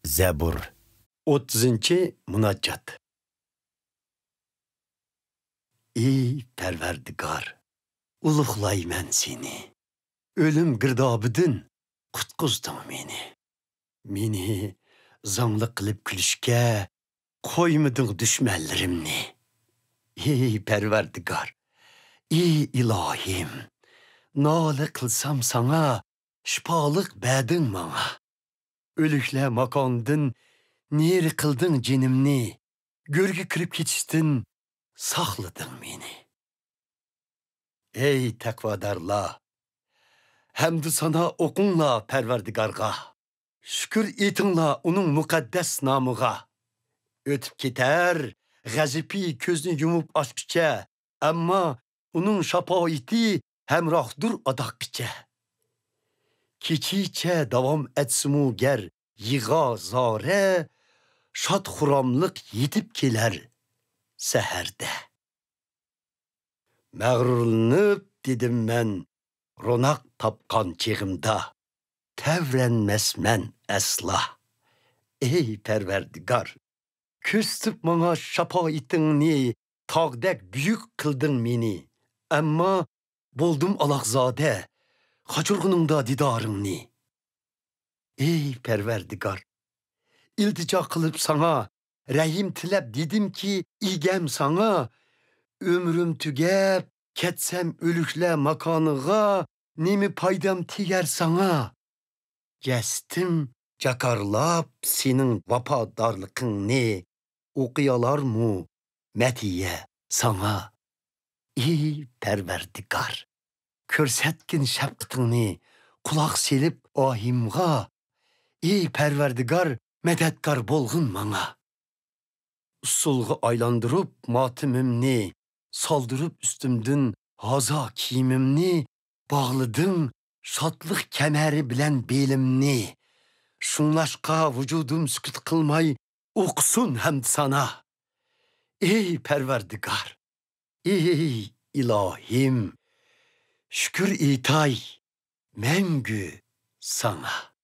Zebur 30. Munaccat. Ey Perverdigar, ulug'layman seni. Ölüm girdobidin qutqizding meni. Meni zangli qilib kulishga qo'ymiding dushmanlarimni. Ey Perverdigar, ey ilohim, nola qilsam sana shifoliq berding manga. Ölükle makondin neri qilding jinimni, go'rga kirib ketishdan saqlading meni. Ey taqvodorlar, hamdu sana o'qinglar Perverdigarga. Shukr etinglar uning muqaddas nomiga. O'tib ketar g'azibi ko'zni yumib ochguncha, ammo uning shafoiti hamrohdur odoqqicha. Kechicha davom etsimu ger yig'a zore, shod xuromliq yetib kelar saharda. Mag'rurlanib dedim men ro'naq topgan chig'imda, tavranmasman asla. Ey Perverdigar, ko'rsatib manga shafoitingni, tog'dek buyuk qilding meni, ammo bo'ldim aloqzoda qochurg'uningda didoringni. Ey Perverdigar, iltijo qilib sana rahim tilab dedimki, egam sana, ömrüm tugab ketsem ölükle makoniga, nemi paydam tegar sana. Gestim jakarlab senin vafodorligingni, o'qiyalar mu matiye sana. Ey Perverdigar, ko'rsatgin shafqatingni, quloq selib ohimga. Ey Perverdigar, medetkar bolg'in manga. Usulga aylandırıp matimimni, saldırıp üstümdün haza kiyimimni, bağladın şadlık kemeri bilen belimni. Şunlaşka vücudum sükut kılmay, okusun hem sana. Ey Perverdigar, ey ilahim, şükür itay, mengü sana.